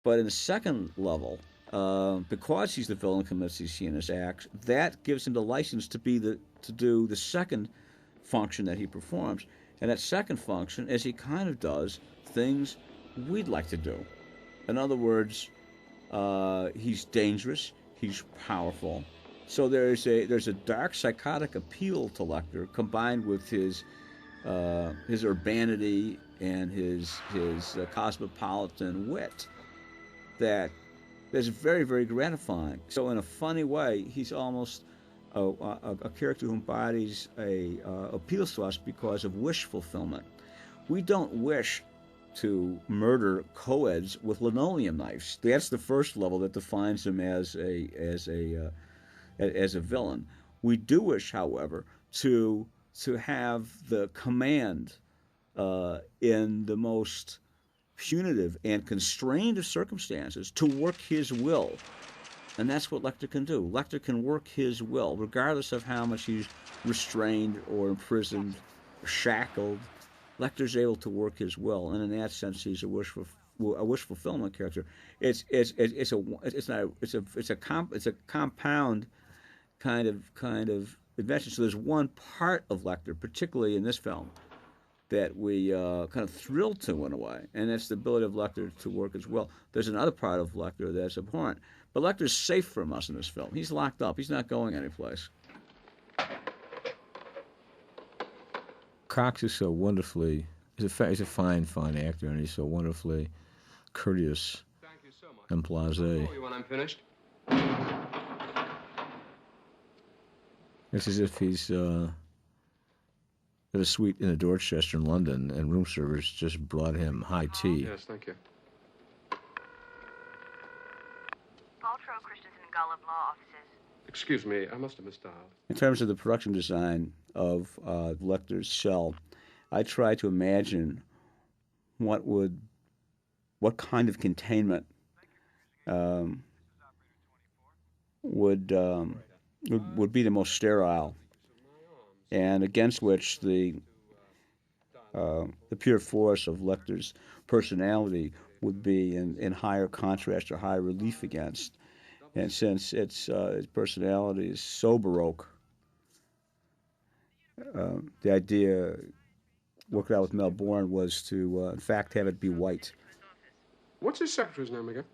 But in the second level, because he's the villain and commits these heinous acts, that gives him the license to do the second function that he performs. And that second function is he kind of does things we'd like to do. In other words, he's dangerous, he's powerful. So there's a dark psychotic appeal to Lecter combined with his urbanity and his cosmopolitan wit that is very, very gratifying. So in a funny way, he's almost a character who embodies appeals to us because of wish fulfillment. We don't wish to murder co-eds with linoleum knives. That's the first level that defines him as a villain. We do wish, however, to have the command in the most punitive and constrained of circumstances to work his will. And that's what Lecter can do. Lecter can work his will, regardless of how much he's restrained or imprisoned or shackled. Lecter's able to work his will, and in that sense, he's a wish fulfillment character. It's a compound kind of invention. So there's one part of Lecter, particularly in this film, that we kind of thrilled to in a way, and that's the ability of Lecter to work his will. There's another part of Lecter that's abhorrent, but Lecter's safe from us in this film. He's locked up. He's not going anyplace. Cox is so wonderfully, he's a fine actor, and he's so wonderfully courteous and blasé. I'll call you when I'm finished. It's as if he's at a suite in a Dorchester in London, and room service just brought him high tea. Yes, thank you. Paltrow, Christensen, and Golub Law Offices. Excuse me, I must have misdialed. In terms of the production design of Lecter's cell, I try to imagine what kind of containment would be the most sterile, and against which the pure force of Lecter's personality would be in higher contrast or higher relief against. And since its personality is so baroque, the idea worked out with Mel Bourne was to, in fact, have it be white. What's his secretary's name again?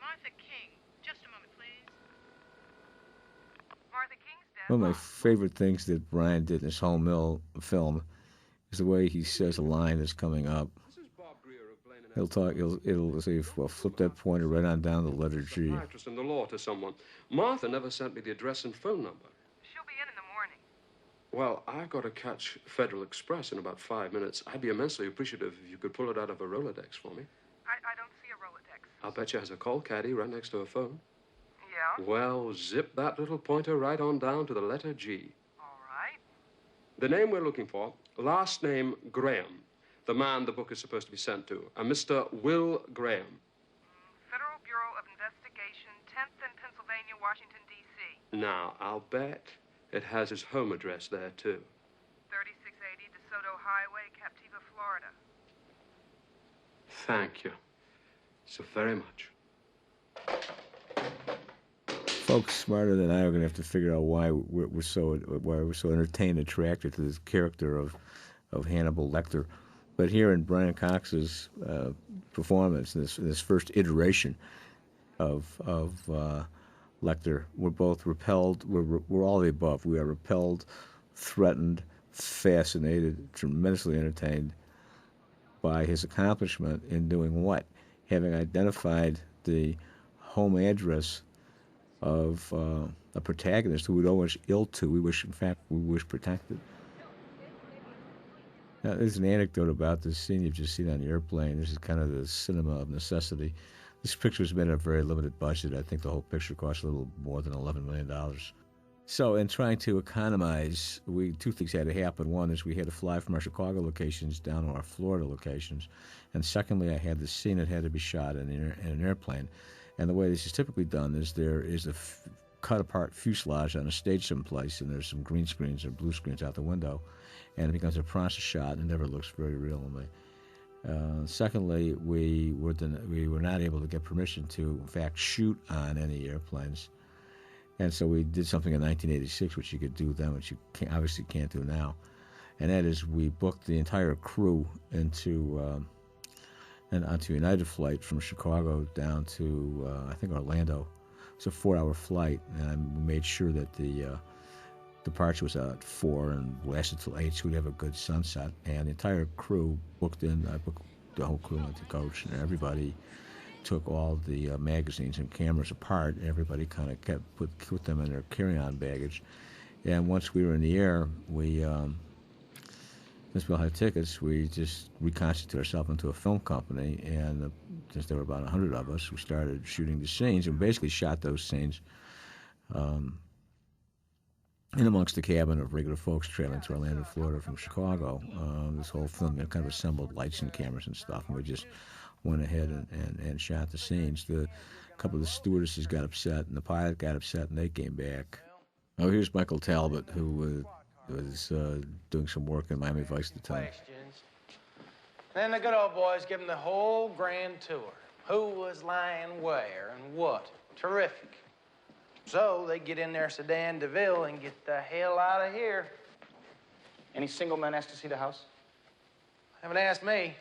Martha King. Just a moment, please. Martha King's dead. One of my favorite things that Brian did in this whole film is the way he says a line that's coming up. He'll say, well, flip that pointer right on down to the letter G. Actress in the law to someone. Martha never sent me the address and phone number. She'll be in the morning. Well, I've got to catch Federal Express in about 5 minutes. I'd be immensely appreciative if you could pull it out of a Rolodex for me. I don't see a Rolodex. I'll bet you has a call caddy right next to her phone. Yeah? Well, zip that little pointer right on down to the letter G. All right. The name we're looking for, last name Graham. The man the book is supposed to be sent to, a Mr. Will Graham. Federal Bureau of Investigation, 10th and Pennsylvania, Washington, D.C. Now, I'll bet it has his home address there, too. 3680 DeSoto Highway, Captiva, Florida. Thank you so very much. Folks smarter than I are going to have to figure out why we're so entertained, attracted to this character of Hannibal Lecter. But here in Brian Cox's performance, this first iteration of Lecter, we're both repelled. We're all the above. We are repelled, threatened, fascinated, tremendously entertained by his accomplishment in doing what? Having identified the home address of a protagonist who we don't wish ill to. We wish protected. Now, there's an anecdote about this scene you've just seen on the airplane. This is kind of the cinema of necessity. This picture was made at a very limited budget. I think the whole picture cost a little more than $11 million. So in trying to economize, two things had to happen. One is we had to fly from our Chicago locations down to our Florida locations. And secondly, I had this scene that had to be shot in an airplane. And the way this is typically done is there is a cut-apart fuselage on a stage someplace, and there's some green screens or blue screens out the window, and it becomes a process shot, and it never looks very real to me. Secondly, we were not able to get permission to, in fact, shoot on any airplanes. And so we did something in 1986, which you could do then, which you obviously can't do now. And that is we booked the entire crew onto United flight from Chicago down to, I think, Orlando. It's a 4-hour flight, and we made sure that the departure was at 4 and lasted till 8, so we'd have a good sunset. And the entire crew booked in. I booked the whole crew into coach, and everybody took all the magazines and cameras apart. Everybody kind of put them in their carry-on baggage. And once we were in the air, since we all had tickets, we just reconstituted ourselves into a film company. And since there were about 100 of us, we started shooting the scenes and basically shot those scenes in amongst the cabin of regular folks traveling to Orlando, Florida from Chicago. This whole film kind of assembled lights and cameras and stuff, and we just went ahead and shot the scenes. A couple of the stewardesses got upset, and the pilot got upset, and they came back. Oh, here's Michael Talbot, who was doing some work in Miami Vice at the time. Then the good old boys give them the whole grand tour. Who was lying where and what. Terrific. So they get in their sedan DeVille and get the hell out of here. Any single men asked to see the house? Haven't asked me.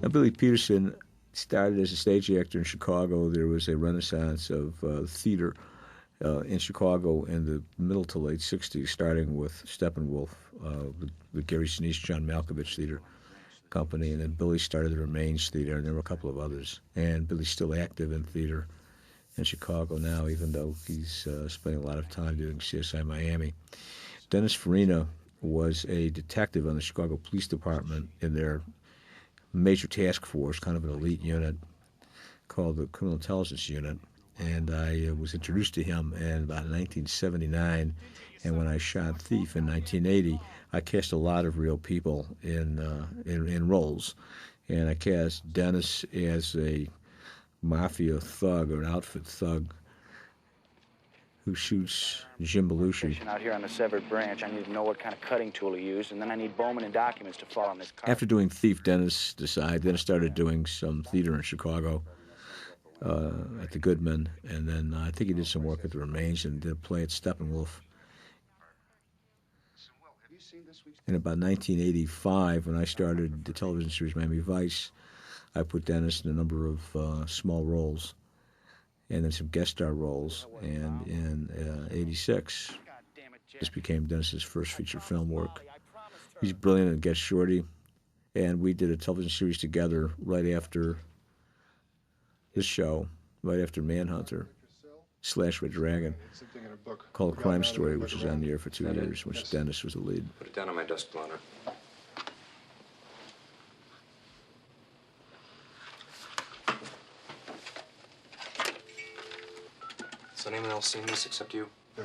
Now, Billy Peterson started as a stage actor in Chicago. There was a renaissance of theater in Chicago in the middle to late 60s, starting with Steppenwolf, the Gary Sinise, John Malkovich Theater Company, and then Billy started the Remains Theater, and there were a couple of others. And Billy's still active in theater in Chicago now, even though he's spending a lot of time doing CSI Miami. Dennis Farina was a detective on the Chicago Police Department in their major task force, kind of an elite unit called the Criminal Intelligence Unit. And I was introduced to him in about 1979. And when I shot Thief in 1980, I cast a lot of real people in roles. And I cast Dennis as a mafia thug or an outfit thug who shoots Jim Belushi. Out here on the severed branch, I need to know what kind of cutting tool he used, and then I need Bowman and documents to fall on this car. After doing Thief, Dennis started doing some theater in Chicago at the Goodman, and then I think he did some work at the Remains and did a play at Steppenwolf. In about 1985, when I started the television series Miami Vice, I put Dennis in a number of small roles and then some guest star roles. And in 86, this became Dennis's first feature film work. He's brilliant and Get Shorty, and we did a television series together right after this show, right after Manhunter / Red Dragon, called Crime Story, which was on the air for 2 years, which Dennis was the lead. Put it down on my desk blotter. anyone else seen this except you? No.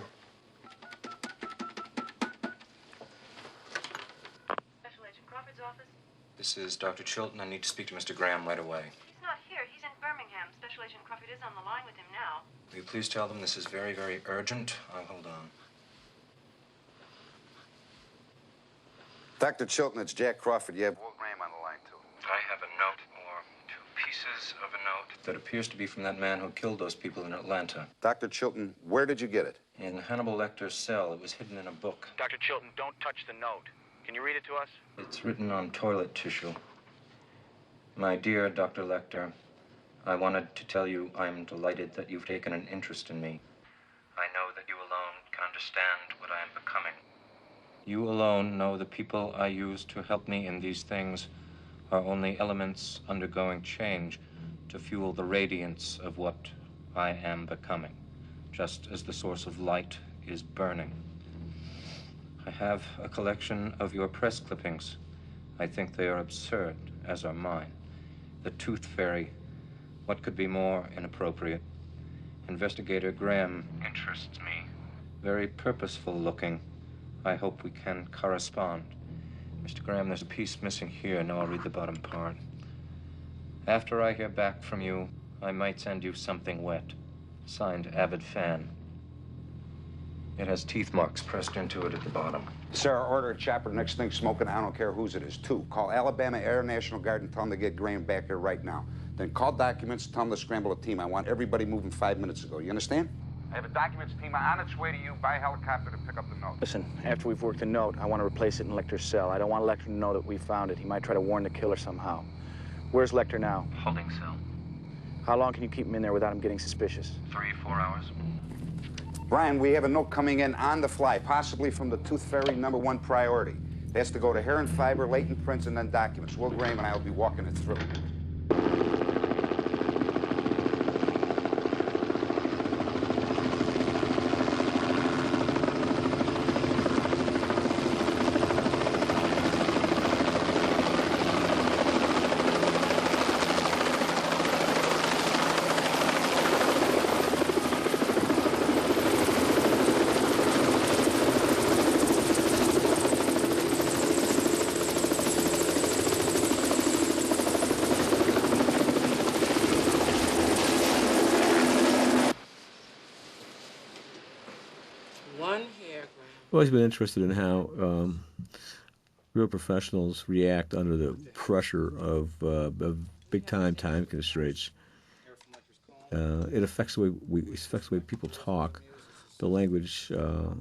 Special Agent Crawford's office? This is Dr. Chilton. I need to speak to Mr. Graham right away. He's not here. He's in Birmingham. Special Agent Crawford is on the line with him now. Will you please tell them this is very, very urgent? I'll hold on. Dr. Chilton, it's Jack Crawford. You have Will Graham on the line, too. I have a note, or 2 pieces of a note, that appears to be from that man who killed those people in Atlanta. Dr. Chilton, where did you get it? In Hannibal Lecter's cell. It was hidden in a book. Dr. Chilton, don't touch the note. Can you read it to us? It's written on toilet tissue. My dear Dr. Lecter, I wanted to tell you I'm delighted that you've taken an interest in me. I know that you alone can understand what I am becoming. You alone know the people I use to help me in these things are only elements undergoing change to fuel the radiance of what I am becoming, just as the source of light is burning. I have a collection of your press clippings. I think they are absurd, as are mine. The Tooth Fairy, what could be more inappropriate? Investigator Graham interests me. Very purposeful looking. I hope we can correspond. Mr. Graham, there's a piece missing here. Now I'll read the bottom part. After I hear back from you, I might send you something wet. Signed, Avid Fan. It has teeth marks pressed into it at the bottom. Sir, order a chopper. Next thing smoking, I don't care whose it is. 2, call Alabama Air National Guard and tell them to get Graham back here right now. Then call documents, tell them to scramble a team. I want everybody moving 5 minutes ago. You understand? I have a documents team on its way to you by helicopter to pick up the note. Listen, after we've worked the note, I want to replace it in Lecter's cell. I don't want Lecter to know that we found it. He might try to warn the killer somehow. Where's Lecter now? Holding cell. How long can you keep him in there without him getting suspicious? 3-4 hours. Brian, we have a note coming in on the fly, possibly from the Tooth Fairy, #1 priority. It has to go to Hair and Fiber, latent prints, and then documents. Will Graham and I will be walking it through. I've always been interested in how real professionals react under the pressure of big-time time constraints. It affects the way people talk. The language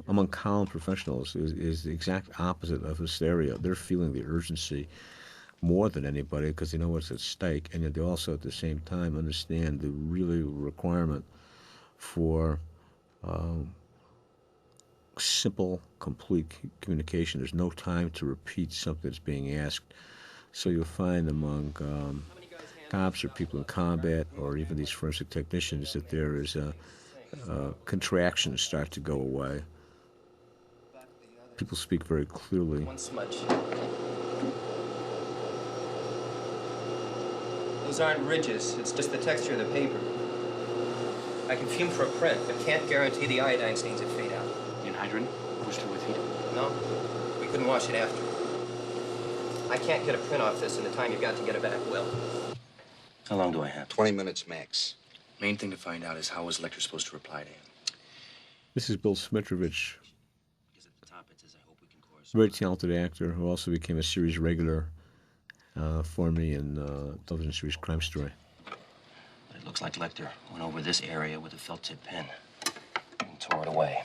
among calm professionals is the exact opposite of hysteria. They're feeling the urgency more than anybody because they know what's at stake, and yet they also at the same time understand the really requirement for simple, complete communication. There's no time to repeat something that's being asked. So you'll find among cops or people in combat or even these forensic technicians that there is contractions start to go away. People speak very clearly. One smudge. Those aren't ridges. It's just the texture of the paper. I can fume for a print, but can't guarantee the iodine stains that fade out. Anhydrine? Booster with heat? No, we couldn't wash it after. I can't get a print off this in the time you've got to get it back, Will. How long do I have? 20 minutes max. Main thing to find out is how was Lecter supposed to reply to him? This is Bill Smitrovich, Because at the top it says, I hope we can a very talented actor who also became a series regular for me in television series Crime Story. But it looks like Lecter went over this area with a felt tip pen and tore it away.